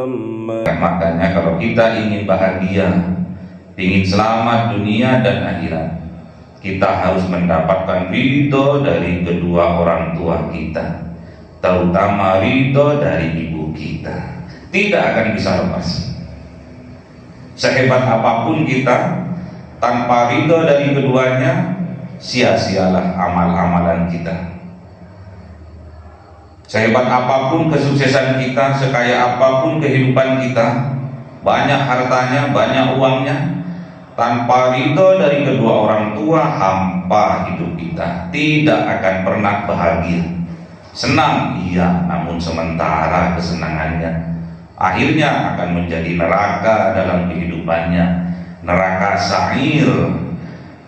محمد. Makanya kalau kita ingin bahagia, ingin selamat dunia dan akhirat, kita harus mendapatkan ridho dari kedua orang tua kita, terutama ridho dari ibu kita. Tidak akan bisa lepas. Sehebat apapun kita, tanpa ridho dari keduanya, sia-sialah amal-amalan kita. Sehebat apapun kesuksesan kita, sekaya apapun kehidupan kita, banyak hartanya, banyak uangnya, tanpa ridho dari kedua orang tua, hampa hidup kita, tidak akan pernah bahagia. Senang iya, namun sementara kesenangannya akhirnya akan menjadi neraka dalam kehidupannya, neraka sa'ir,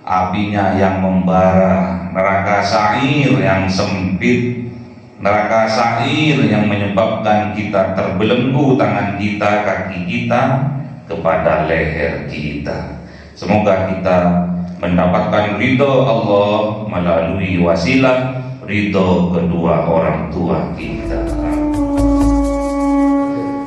apinya yang membara, neraka sa'ir yang sempit, neraka sa'ir yang menyebabkan kita terbelenggu tangan kita, kaki kita kepada leher kita. Semoga kita mendapatkan ridho Allah melalui wasilah ridho kedua orang tua kita.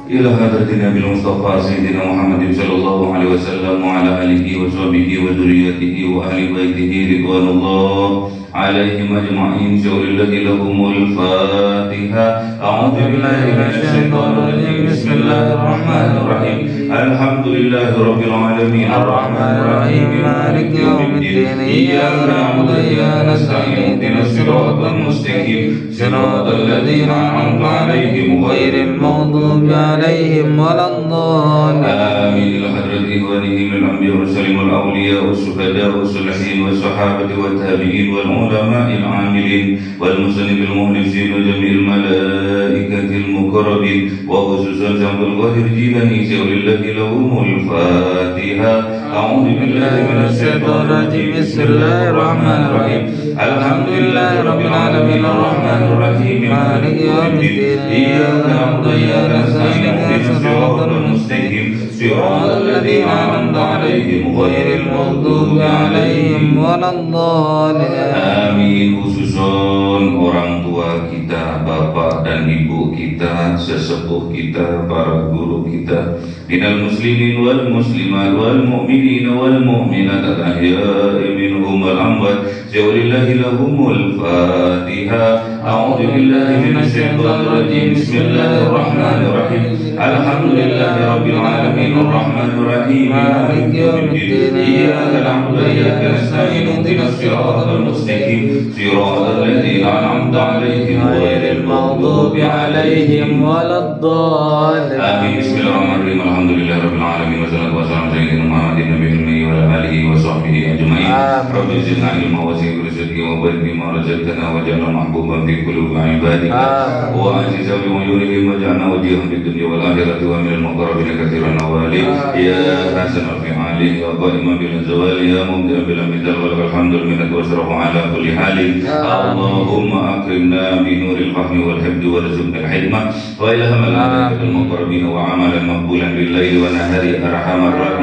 Ila hadratin Nabi Mustafa Sayyidina Muhammad sallallahu alaihi wasallam wa ala alihi wa sahbihi wa dzurriyyatihi wa ahli baitihi ridwanullah alaihim ajma'in. Syaulillahi lahumul Fatiha. A'udzu billahi minasy syaithanir rajim. Bismillahirrahmanirrahim. Alhamdulillahi rabbil alamin arrahmanir rahim maliki yaumiddin. Iyyaka na'budu wa iyyaka nasta'in. Ihdinas siratal mustaqim. Siratal ladzina an'amta 'alaihim ghairil maghdubi 'alaihim waladdallin. Amin. Ila hadrati ikhwanihi minal anbiya'i was-salim wal awliya was-syuhada'i was-shalihin was-sahabati wat-tabi'in wal ulama'il 'amilin wal muslimin mukhlisin wa jami'il malaikatil muqarrabin wa khususan Syamsul Qadir Jilani syaulillahi lahumul Fatiha. A'udzu billahi minasy syaithanir rajim. Bismillahirrahmanirrahim. Alhamdulillahi rabbil alamin arrahmanir rahim maliki yaumiddin. Iyyaka na'budu wa iyyaka nasta'in. Ihdinas siratal mustaqim. Siratal ladzina an'amta 'alaihim ghairil maghdubi 'alaihim waladdallin. Amin. Khususon orang tua kita, bapak dan ibu kita, sesepuh kita, para guru kita, minal muslimin wal muslimat wal mu'minin wal mu'minat al-ahya'i minhum wal amwat. Syaulillahi lahumul Fatiha. A'udzu billahi minasy syaithanir rajim. Bismillahirrahmanirrahim. Alhamdulillahi rabbil alamin arrahmanir rahim maliki yaumiddin. Iyyaka na'budu wa iyyaka nasta'in. Ihdinas siratal mustaqim. Siratal ladzina an'amta 'alaihim ghairil maghdubi 'alaihim waladdallin. Amin. Bismillahirrahmanirrahim. Alhamdulillahi rabbil alamin wassalatu wassalamu ala sayyidina Muhammadin nabiyil ummi wa ala alihi wa sahbihi ajma'in. Rabbi zidna ilma wa zid rizqi wa barik bima razaqtana waj'alna mahbuban fi qulubi ibadika wa azizan bi uyunihim waj'alna wajihan fid dunya wal akhirati wa minal muqarrabin katsiran awali ya hasan fi ali wa qa'iman bil zawali ya mubdi bil midal wa lakal hamdul minnat wa syarafu ala kulli halin. Allahumma akrimna bi nuril fahmi wal hifdzi warzuqna al hikmah wa ilhamal malaikatil muqarrabin wa amalan maqbulan bil laili wa nahari arhamar rahim.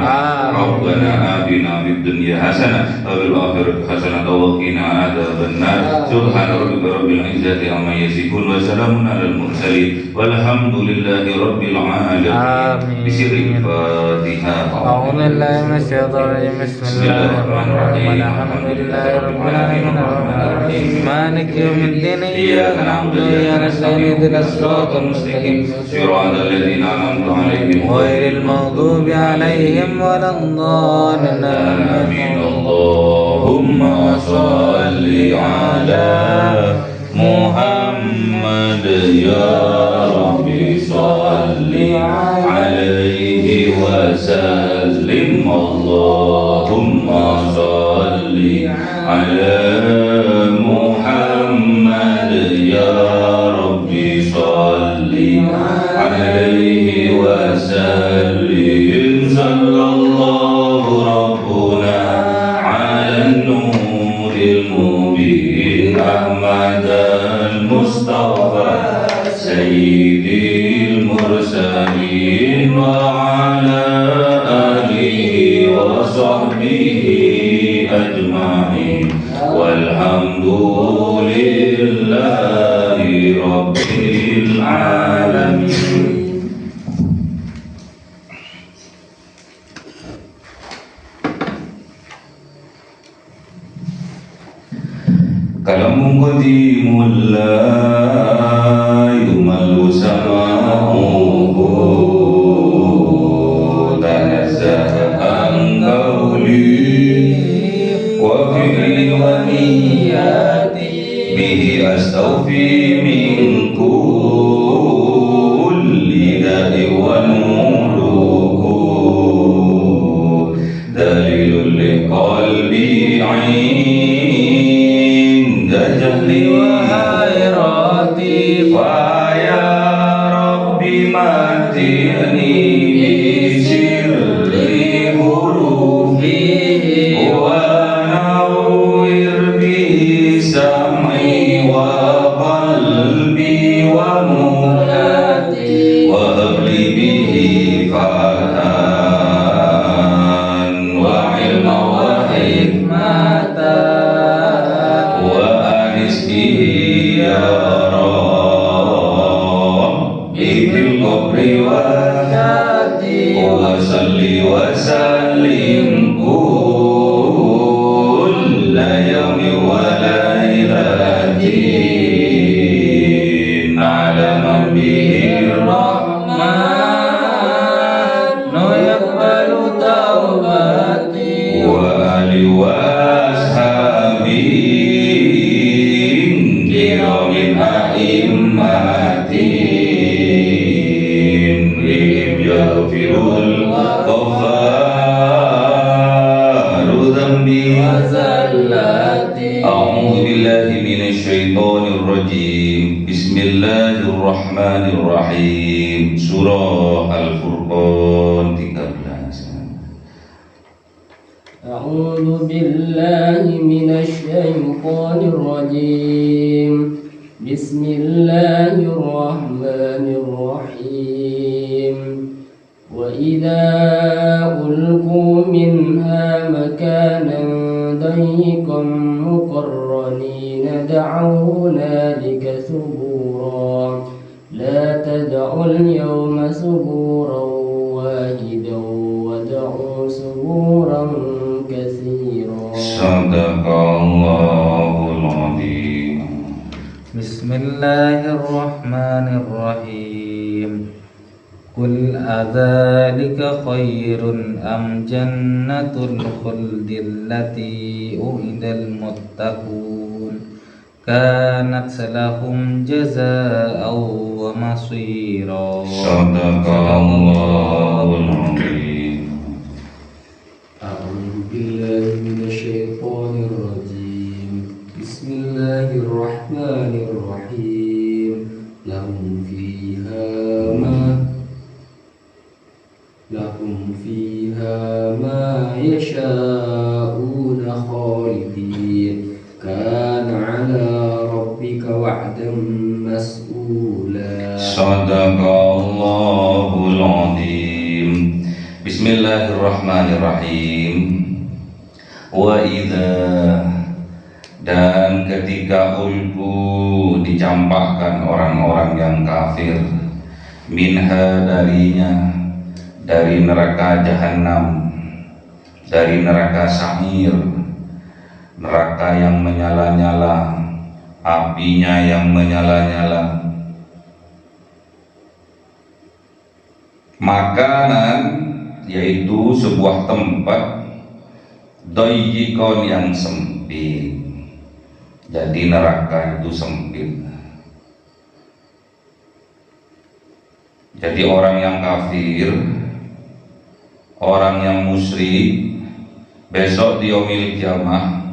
Rabbana atina fid dunya hasanah wa fil akhirati hasanah wa qina adzaban nar. Subhana rabbika rabbil izzati amma yasifun wa salamun alal mursalin walhamdulillahi rabbil alamin. Bismillahirrahmanirrahim. A'udzu billahi minasy syaithanir rajim. Bismillahirrahmanirrahim. Alhamdulillahi rabbil alamin arrahmanir rahim maliki yaumiddin. Iyyaka na'budu wa iyyaka nasta'in. Ihdinas siratal mustaqim. Siratal ladzina an'amta 'alaihim ghairil maghdubi 'alaihim waladdallin. Amin. Allahumma shalli 'ala Muhammad ya Rabbi shalli 'alaihi wa sallim. Allahumma shalli 'ala Muhammad ya Rabbi shalli 'alaihi wa sallim. Sallallahu rabbuna 'alan nuril mubin Ahmad al-Mustafa sayyidil mursalin wa 'ala alihi wa sahbihi ajma'in walhamdulillahi rabbil alamin. قديم لا يمل سماعه تنزه عن قولي وفعلي ونياتي به أستوفي من كل داء ونوره دليل لقلبي عند جهلي وحيرتي فيا ربي متعني بسر حروفي ونور بسمعي وقلبي ومرادي وهب لي به فهمان وعلما وحكمة وأنس به يا ربي في القبر والحياة وصل وسلم كل يوم وليلة على من به الرحمن يقبل توبتي وآل وأصحابي كرام أئمتي بهم يغفر الغفار ذنبي وزلتي أعوذ بالله من الشيطان الرجيم بسم الله الرحمن الرحيم Surah Al-Furqan 13. أعوذ بالله من الشيطان الرجيم بسم الله الرحمن الرحيم وإذا ألقوا منها مكانا ضيقا مقرنين دعوا هنالك ثبورا لا تدعوا اليوم ثبورا واحدا ودعوا ثبورا كثيرا صدق الله العظيم. بسم الله الرحمن الرحيم قل أذلك خير أم جنة الخلد التي وعد المتقون كانت لهم جزاء ومصيرا صدق الله العظيم. أعوذ بالله من الشيطان الرجيم بسم الله الرحمن الرحيم لهم فيها ما يشاءون خالدين كان على ربك وعدا مسئولا صدق الله العظيم. Bismillahirrahmanirrahim. Wa idza, dan ketika ulku dicampakkan orang-orang yang kafir, minha darinya, dari neraka jahanam, dari neraka sa'ir, neraka yang menyala-nyala, apinya yang menyala-nyala. Makanan, yaitu sebuah tempat, doyikon yang sempit. Jadi neraka itu sempit. Jadi orang yang kafir, orang yang musyrik, besok di yaumil kiamah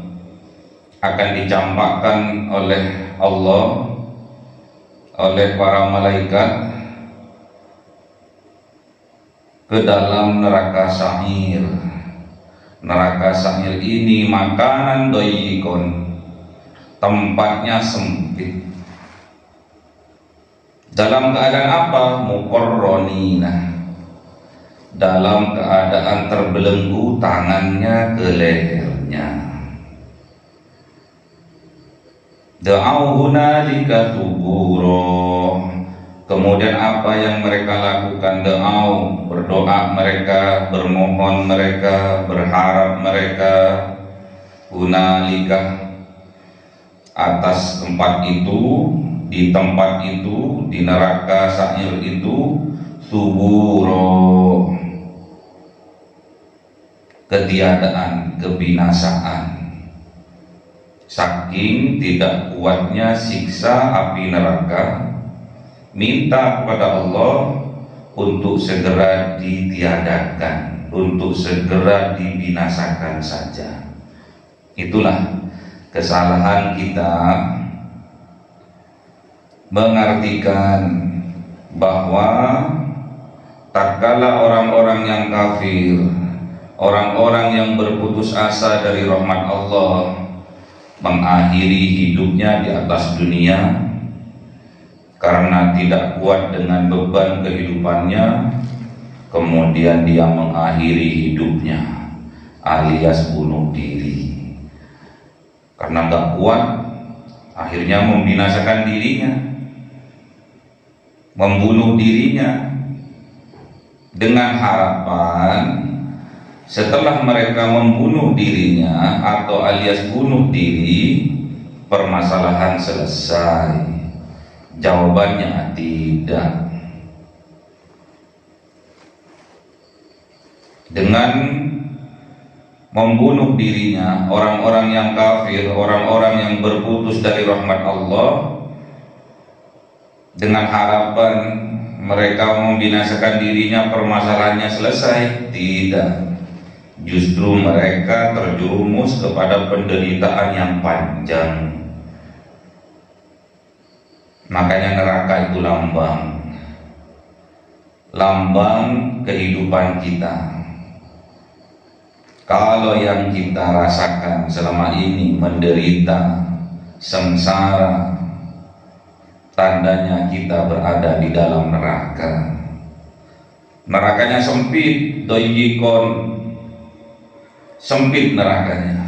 akan dicampakkan oleh Allah, oleh para malaikat ke dalam neraka sa'ir. Neraka sa'ir ini makanan doyikon, tempatnya sempit. Dalam keadaan apa? Muqarronina, dalam keadaan terbelenggu tangannya ke lehernya. Da'au hunalika thubura, kemudian apa yang mereka lakukan? Da'au, berdoa mereka, bermohon mereka, berharap mereka. Hunalika, atas tempat itu, di tempat itu, di neraka sa'ir itu, suburo, ketiadaan, kebinasaan. Saking tidak kuatnya siksa api neraka, minta kepada Allah untuk segera ditiadakan, untuk segera dibinasakan saja. Itulah kesalahan kita mengartikan bahwa tatkala orang-orang yang kafir, orang-orang yang berputus asa dari rahmat Allah mengakhiri hidupnya di atas dunia karena tidak kuat dengan beban kehidupannya, kemudian dia mengakhiri hidupnya alias bunuh diri. Karena tidak kuat, akhirnya membinasakan dirinya, membunuh dirinya, dengan harapan setelah mereka membunuh dirinya atau alias bunuh diri, permasalahan selesai. Jawabannya tidak. Dengan membunuh dirinya, orang-orang yang kafir, orang-orang yang berputus dari rahmat Allah, dengan harapan mereka membinasakan dirinya, permasalahannya selesai. Tidak. Justru mereka terjerumus kepada penderitaan yang panjang. Makanya neraka itu lambang kehidupan kita. Kalau yang kita rasakan selama ini menderita, sengsara, tandanya kita berada di dalam neraka. Nerakanya sempit, doyikon, sempit nerakanya,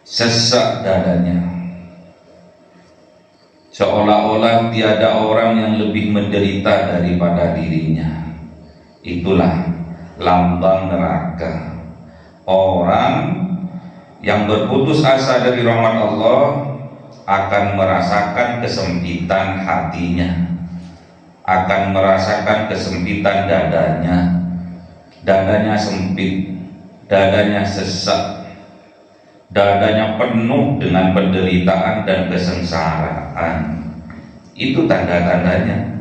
sesak dadanya, seolah-olah tiada orang yang lebih menderita daripada dirinya. Itulah lambang neraka. Orang yang berputus asa dari rahmat Allah akan merasakan kesempitan hatinya, akan merasakan kesempitan dadanya. Dadanya sempit, dadanya sesak, dadanya penuh dengan penderitaan dan kesengsaraan. Itu tanda-tandanya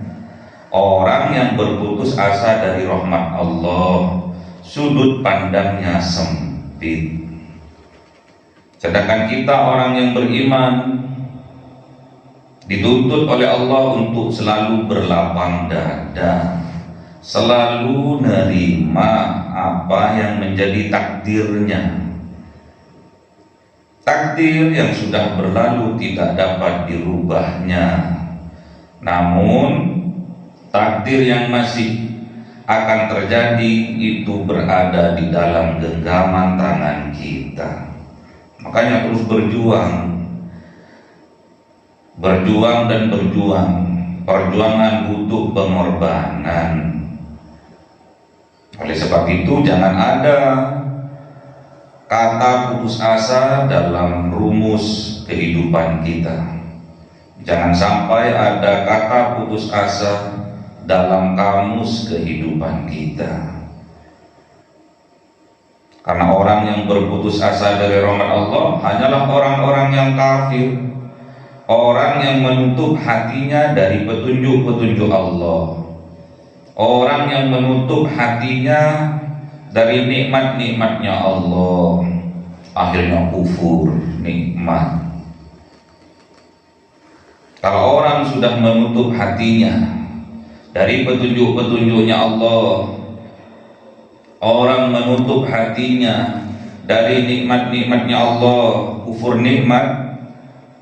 orang yang berputus asa dari rahmat Allah, sudut pandangnya sempit. Sedangkan kita orang yang beriman dituntut oleh Allah untuk selalu berlapang dada, selalu nerima apa yang menjadi takdirnya. Takdir yang sudah berlalu tidak dapat dirubahnya. Namun takdir yang masih akan terjadi itu berada di dalam genggaman tangan kita. Makanya terus berjuang dan berjuang. Perjuangan butuh pengorbanan. Oleh sebab itu jangan ada kata putus asa dalam rumus kehidupan kita. Jangan sampai ada kata putus asa dalam kamus kehidupan kita. Karena orang yang berputus asa dari rahmat Allah hanyalah orang-orang yang kafir, orang yang menutup hatinya dari petunjuk-petunjuk Allah, orang yang menutup hatinya dari nikmat-nikmatnya Allah, akhirnya kufur nikmat. Kalau orang sudah menutup hatinya dari petunjuk-petunjuknya Allah, orang menutup hatinya dari nikmat-nikmatnya Allah, kufur nikmat,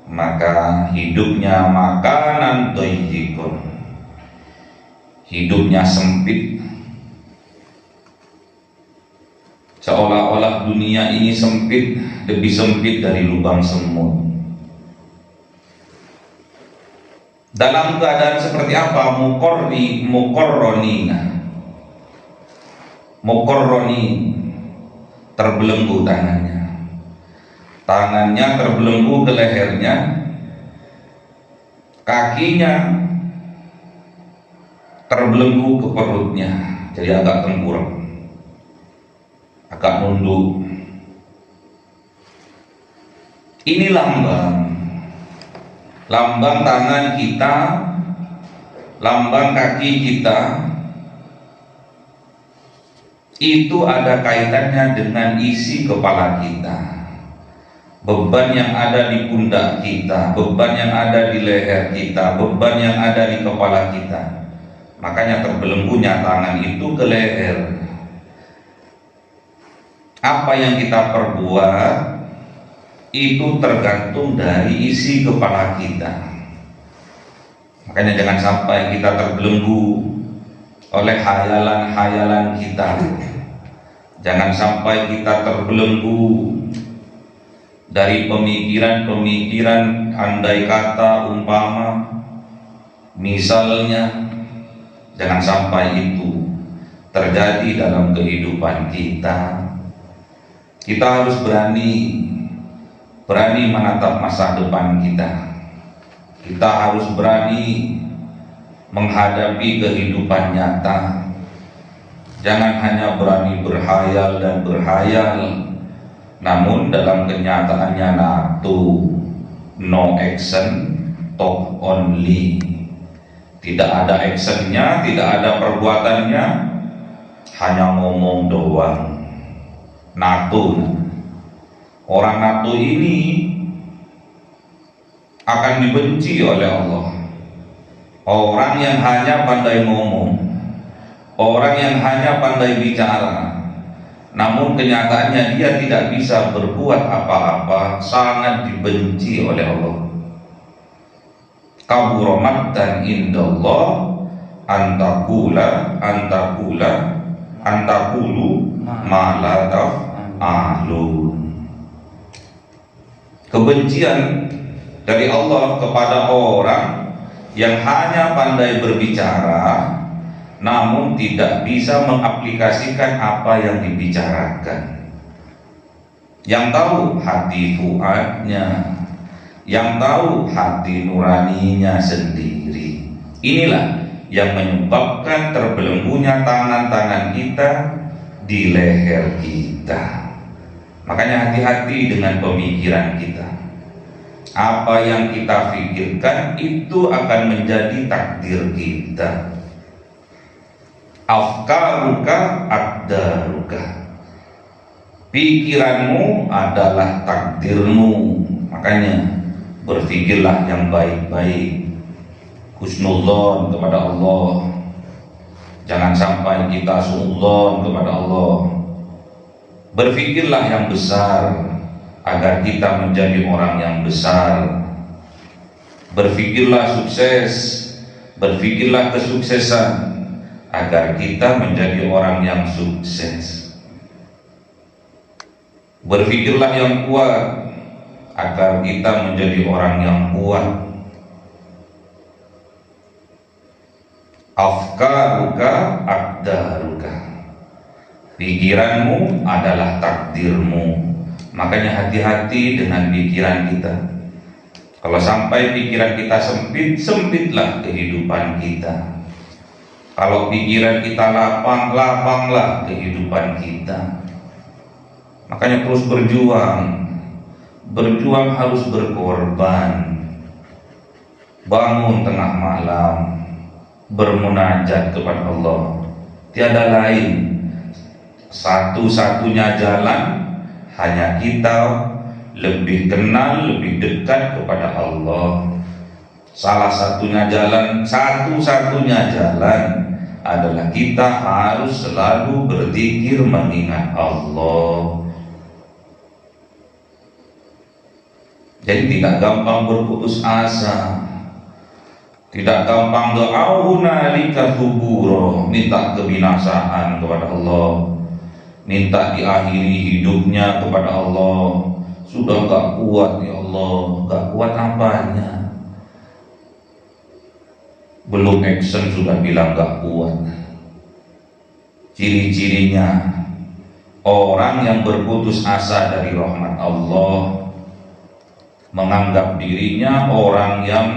maka hidupnya makanan doyikun, hidupnya sempit, seolah-olah dunia ini sempit, lebih sempit dari lubang semut. Dalam keadaan seperti apa? Mukorronin, terbelenggu tangannya, tangannya terbelenggu ke lehernya, kakinya terbelenggu ke perutnya, jadi agak tengkurap, agak nunduk. Ini lambang tangan kita, lambang kaki kita, itu ada kaitannya dengan isi kepala kita. Beban yang ada di pundak kita, beban yang ada di leher kita, beban yang ada di kepala kita. Makanya terbelenggunya tangan itu ke leher. Apa yang kita perbuat itu tergantung dari isi kepala kita. Makanya jangan sampai kita terbelenggu oleh hayalan-hayalan kita. Jangan sampai kita terbelenggu dari pemikiran-pemikiran andai kata, umpama, misalnya. Jangan sampai itu terjadi dalam kehidupan kita. Kita harus berani menatap masa depan kita. Kita harus berani menghadapi kehidupan nyata. Jangan hanya berani berhayal dan berhayal, namun dalam kenyataannya no action, talk only. Tidak ada actionnya, tidak ada perbuatannya, hanya ngomong doang. NATO. Orang NATO ini akan dibenci oleh Allah. Orang yang hanya pandai ngomong, orang yang hanya pandai bicara, namun kenyataannya dia tidak bisa berbuat apa-apa, sangat dibenci oleh Allah. Kabura maqtan indallah antakulu ma la taf'alun. Kebencian dari Allah kepada orang yang hanya pandai berbicara namun tidak bisa mengaplikasikan apa yang dibicarakan. Yang tahu hati fuadnya, yang tahu hati nuraninya sendiri. Inilah yang menyebabkan terbelenggunya tangan-tangan kita di leher kita. Makanya hati-hati dengan pemikiran kita. Apa yang kita pikirkan itu akan menjadi takdir kita. Afkaruka aqdaruka. Pikiranmu adalah takdirmu. Makanya berfikirlah yang baik-baik, husnudzon kepada Allah. Jangan sampai kita suudzon kepada Allah. Berfikirlah yang besar agar kita menjadi orang yang besar. Berfikirlah sukses, berfikirlah kesuksesan agar kita menjadi orang yang sukses. Berfikirlah yang kuat agar kita menjadi orang yang kuat. Afkaruka aqdaruka. Pikiranmu adalah takdirmu. Makanya hati-hati dengan pikiran kita. Kalau sampai pikiran kita sempit, sempitlah kehidupan kita. Kalau pikiran kita lapang, lapanglah kehidupan kita. Makanya terus berjuang. Berjuang harus berkorban. Bangun tengah malam, bermunajat kepada Allah. Tiada lain, satu-satunya jalan hanya kita lebih kenal, lebih dekat kepada Allah. Salah satunya jalan, satu-satunya jalan adalah kita harus selalu berzikir mengingat Allah. Jadi tidak gampang berputus asa, tidak gampang doauna lika suburo, minta kebinasaan kepada Allah, minta diakhiri hidupnya kepada Allah. Sudah gak kuat ya Allah, gak kuat apanya? Belum action sudah bilang gak kuat. Ciri-cirinya orang yang berputus asa dari rahmat Allah menganggap dirinya orang yang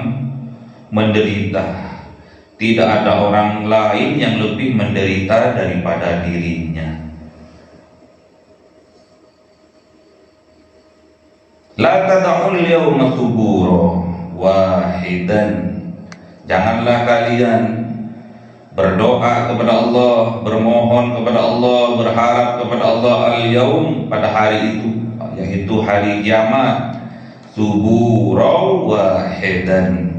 menderita. Tidak ada orang lain yang lebih menderita daripada dirinya. La tad'ul yawma thubura wahidan. Janganlah kalian berdoa kepada Allah, bermohon kepada Allah, berharap kepada Allah al-yaum, pada hari itu, yaitu hari kiamat, thubura wahidan,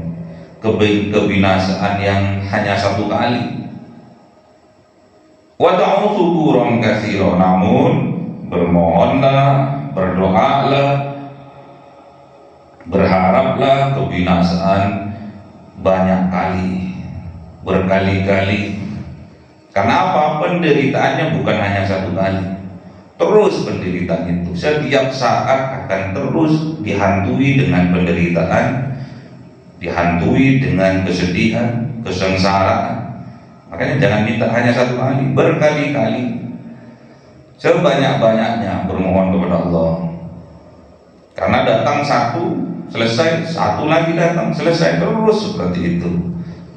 kebinasaan yang hanya satu kali. Wa ta'u thuburan katsira, namun bermohonlah, berdoalah, berharaplah kebinasaan banyak kali, berkali-kali. Kenapa? Penderitaannya bukan hanya satu kali, terus penderitaan itu setiap saat akan terus dihantui dengan penderitaan, dihantui dengan kesedihan, kesengsaraan. Makanya jangan minta hanya satu kali, berkali-kali, sebanyak-banyaknya bermohon kepada Allah. Karena datang satu, selesai, satu lagi datang, selesai, terus seperti itu.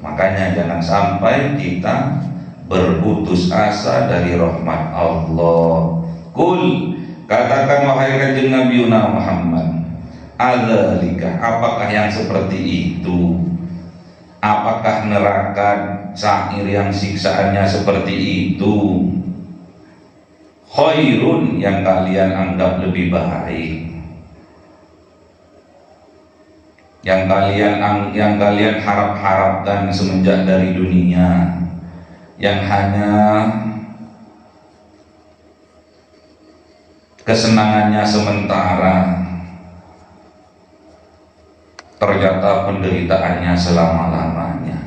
Makanya jangan sampai kita berputus asa dari rahmat Allah. Kul, katakan wahai kanjeng Nabi Muhammad, adzalika, apakah yang seperti itu? Apakah neraka sa'ir yang siksaannya seperti itu? Khairun, yang kalian anggap lebih baik, yang kalian harapkan semenjak dari dunia, yang hanya kesenangannya sementara, ternyata penderitaannya selama-lamanya.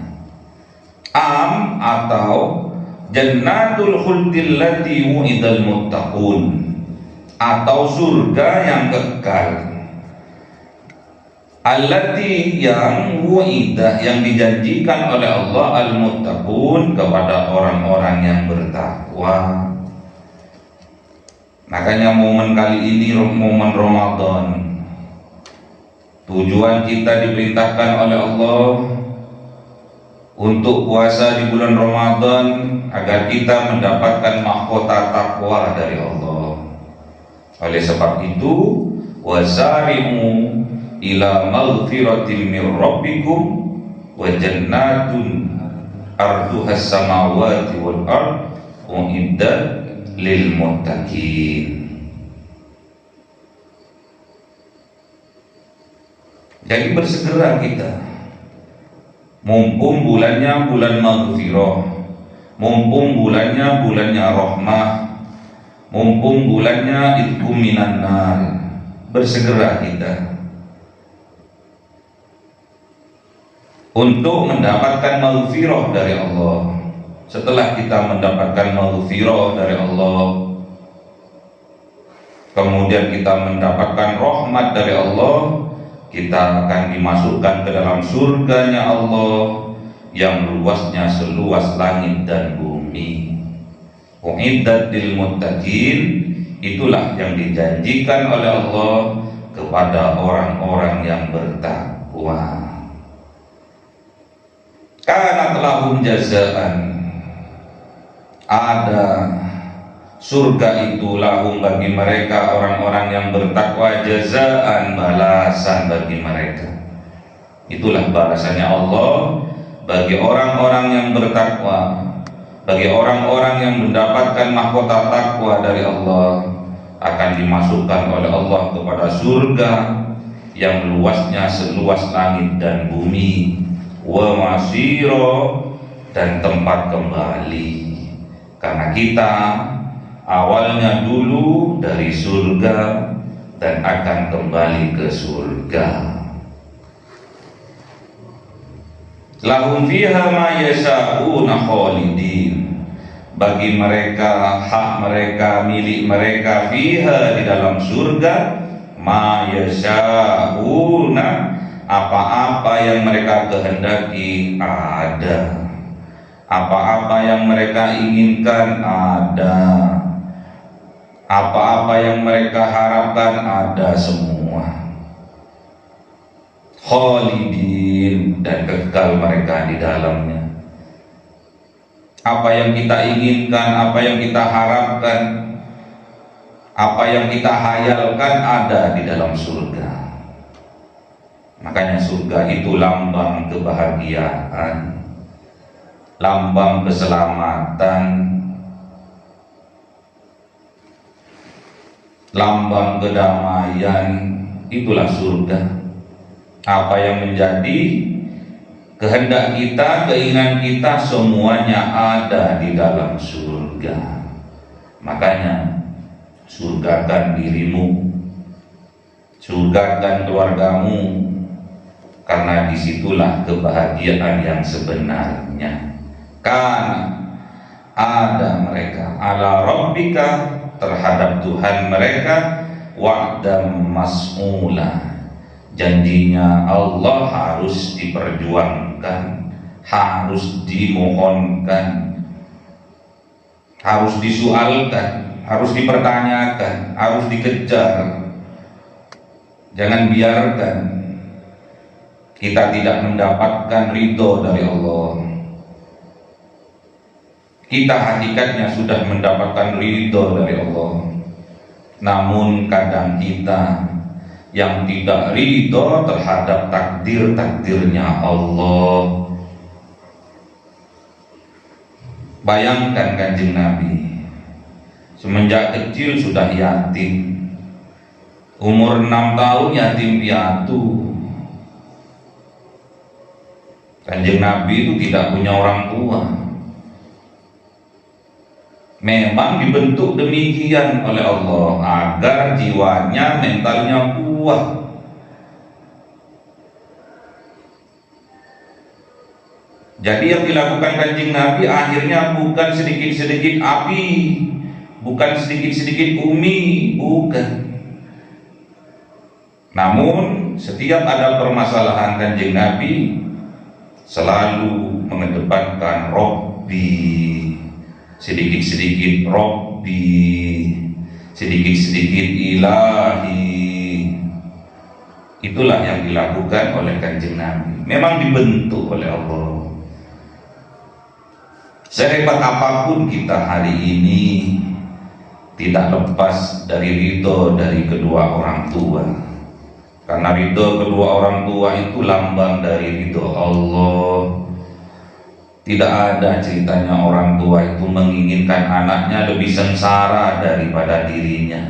Atau jannatul khuldil lati wu'idal muttaqun, atau surga yang kekal, allati yang wu'idah, yang dijanjikan oleh Allah al-muttaqun, kepada orang-orang yang bertakwa. Makanya momen kali ini momen Ramadan, tujuan kita diperintahkan oleh Allah untuk puasa di bulan Ramadan agar kita mendapatkan mahkota takwa dari Allah. Oleh sebab itu, wasari'u ila maghfiratin min rabbikum wa jannatun arduhas samawati wal ard uiddat lil muttaqin. Jadi bersegera kita, mumpung bulannya bulan maghfirah, mumpung bulannya rahmah, mumpung bulannya itqum minan nar, bersegera kita untuk mendapatkan maghfirah dari Allah. Setelah kita mendapatkan maghfirah dari Allah, kemudian kita mendapatkan rahmat dari Allah, kita akan dimasukkan ke dalam surganya Allah yang luasnya seluas langit dan bumi. Uiddat lil muttaqin, itulah yang dijanjikan oleh Allah kepada orang-orang yang bertakwa. Karena lahum jazaan, ada surga itu lahum bagi mereka orang-orang yang bertakwa, jazaan, balasan bagi mereka. Itulah balasannya Allah bagi orang-orang yang bertakwa, bagi orang-orang yang mendapatkan mahkota takwa dari Allah, akan dimasukkan oleh Allah kepada surga yang luasnya seluas langit dan bumi, wa masiro, dan tempat kembali. Karena kita awalnya dulu dari surga dan akan kembali ke surga. Lahum fiha ma yasha'una khalidin, bagi mereka hak mereka, milik mereka, fiha, di dalam surga, ma yasha'una, apa-apa yang mereka kehendaki ada, apa-apa yang mereka inginkan ada, apa-apa yang mereka harapkan ada semua. khalidin, dan kekal mereka di dalamnya. Apa yang kita inginkan, apa yang kita harapkan, apa yang kita hayalkan ada di dalam surga. Makanya surga itu lambang kebahagiaan, lambang keselamatan, lambang kedamaian. Itulah surga. Apa yang menjadi kehendak kita, keinginan kita, semuanya ada di dalam surga. Makanya surgakan dirimu, surgakan keluargamu, karena disitulah kebahagiaan yang sebenarnya. Karena ada mereka ala rabbika, terhadap Tuhan mereka, wa'dam mas'ula, janjinya Allah harus diperjuangkan, harus dimohonkan, harus disualkan, harus dipertanyakan, harus dikejar. Jangan biarkan kita tidak mendapatkan ridho dari Allah. Kita hakikatnya sudah mendapatkan ridho dari Allah, namun kadang kita yang tidak ridho terhadap takdir-takdirnya Allah. Bayangkan Kanjeng Nabi semenjak kecil sudah yatim, umur 6 tahun yatim piatu. Kanjeng Nabi itu tidak punya orang tua. Memang dibentuk demikian oleh Allah agar jiwanya, mentalnya kuat. Jadi yang dilakukan Kanjeng Nabi akhirnya bukan sedikit-sedikit api, bukan sedikit-sedikit bumi, bukan. Namun setiap ada permasalahan, Kanjeng Nabi selalu mengedepankan Robbi, sedikit-sedikit Robbi, sedikit-sedikit Ilahi. Itulah yang dilakukan oleh Kanjeng Nabi. Memang dibentuk oleh Allah. Sehebat apapun kita hari ini, tidak lepas dari ridho dari kedua orang tua. Karena ridho kedua orang tua itu lambang dari ridho Allah. Tidak ada ceritanya orang tua itu menginginkan anaknya lebih sengsara daripada dirinya.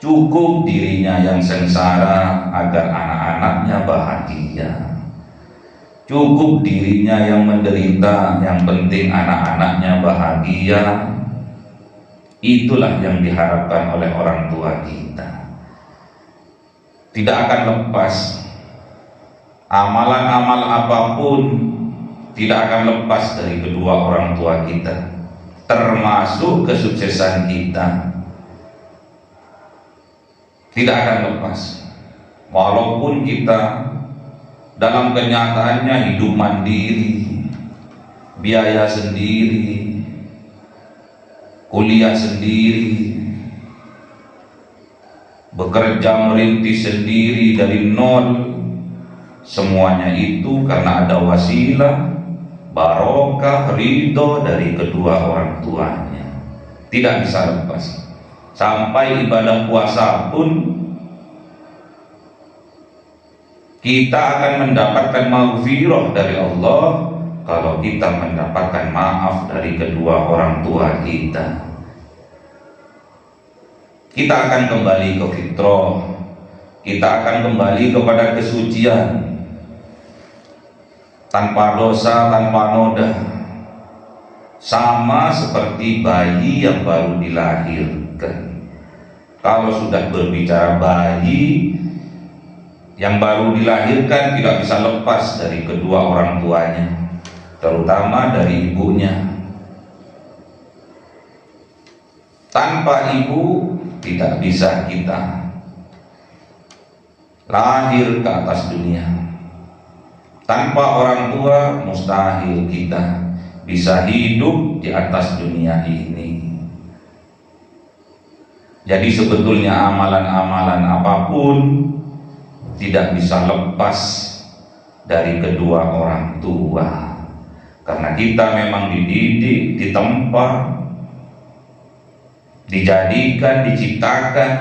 Cukup dirinya yang sengsara agar anak-anaknya bahagia. Cukup dirinya yang menderita, yang penting anak-anaknya bahagia. Itulah yang diharapkan oleh orang tua kita. Tidak akan lepas amalan-amal apapun, tidak akan lepas dari kedua orang tua kita, termasuk kesuksesan kita. Tidak akan lepas, walaupun kita dalam kenyataannya hidup mandiri, biaya sendiri, kuliah sendiri, bekerja merintis sendiri dari nol. Semuanya itu karena ada wasilah, barokah, ridho dari kedua orang tuanya. Tidak bisa lepas. Sampai ibadah puasa pun kita akan mendapatkan maghfirah dari Allah kalau kita mendapatkan maaf dari kedua orang tua kita. Kita akan kembali ke fitrah, kita akan kembali kepada kesucian, tanpa dosa, tanpa noda, sama seperti bayi yang baru dilahirkan. Kalau sudah berbicara bayi yang baru dilahirkan, tidak bisa lepas dari kedua orang tuanya, terutama dari ibunya. Tanpa ibu tidak bisa kita lahir ke atas dunia. Tanpa orang tua mustahil kita bisa hidup di atas dunia ini. Jadi sebetulnya amalan-amalan apapun tidak bisa lepas dari kedua orang tua, karena kita memang dididik, ditempa, dijadikan, diciptakan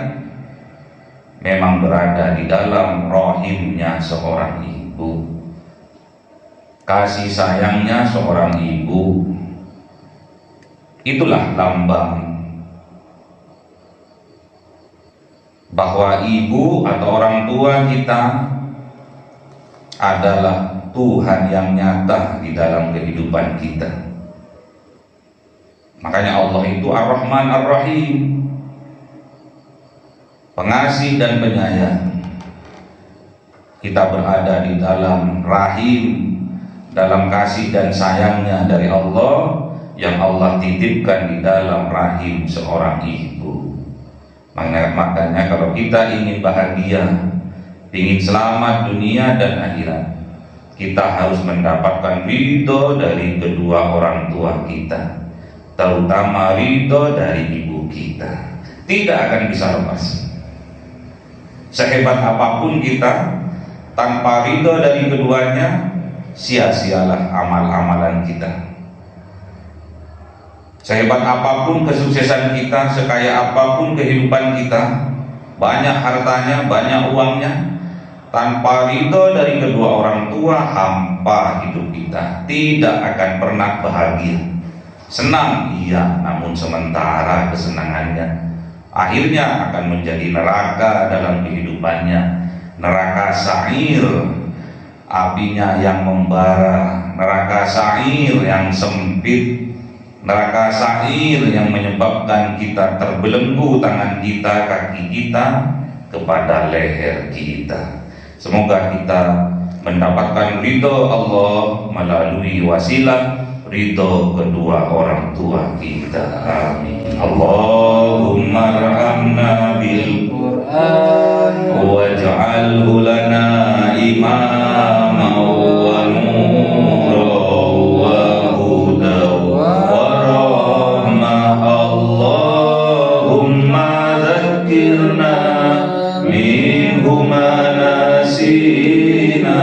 memang berada di dalam rahimnya seorang ibu. Kasih sayangnya seorang ibu, itulah lambang bahwa ibu atau orang tua kita adalah Tuhan yang nyata di dalam kehidupan kita. Makanya Allah itu Ar-Rahman Ar-Rahim, pengasih dan penyayang. Kita berada di dalam rahim, dalam kasih dan sayangnya dari Allah yang Allah titipkan di dalam rahim seorang ibu. Makanya kalau kita ingin bahagia, ingin selamat dunia dan akhirat, kita harus mendapatkan ridho dari kedua orang tua kita, terutama ridho dari ibu kita. Tidak akan bisa lepas. Sehebat apapun kita, tanpa ridho dari keduanya, sia-sialah amal-amalan kita. Sehebat apapun kesuksesan kita, sekaya apapun kehidupan kita, banyak hartanya, banyak uangnya, tanpa ridho dari kedua orang tua, hampa hidup kita, tidak akan pernah bahagia. Senang iya, namun sementara kesenangannya akhirnya akan menjadi neraka dalam kehidupannya, neraka sa'ir, apinya yang membara, neraka sa'ir yang sempit, neraka sa'ir yang menyebabkan kita terbelenggu tangan kita, kaki kita kepada leher kita. Semoga kita mendapatkan ridho Allah melalui wasilah ridho kedua orang tua kita. Amin. Allahumma arhamna bil Qur'an waj'alhu lana imama wa nura wa huda wa rahmah. Allahumma zakkirna minhu ma nasina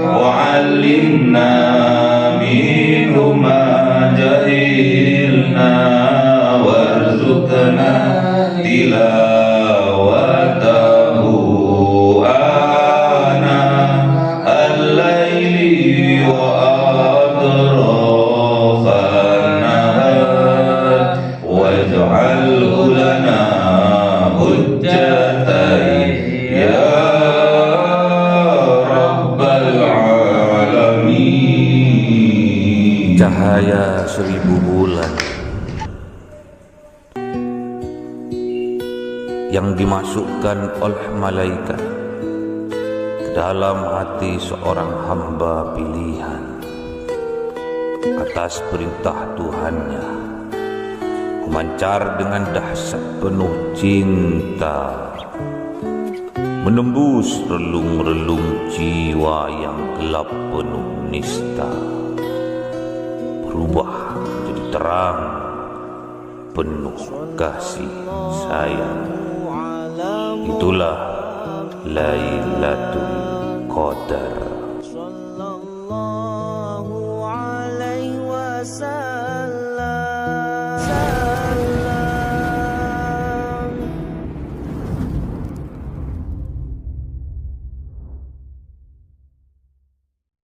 wa 'allimna minhu ma jahilna warzuqna tilawatahu ana al-laili wa atrafan nahar waj'alhu lana hujjatan ya rabbal alamin. Cahaya 1000 bulan yang dimasukkan oleh malaikat ke dalam hati seorang hamba pilihan atas perintah Tuhannya, memancar dengan dahsyat penuh cinta, menembus relung-relung jiwa yang gelap penuh nista, berubah menjadi terang penuh kasih sayang. Itulah Lailatul Qadar.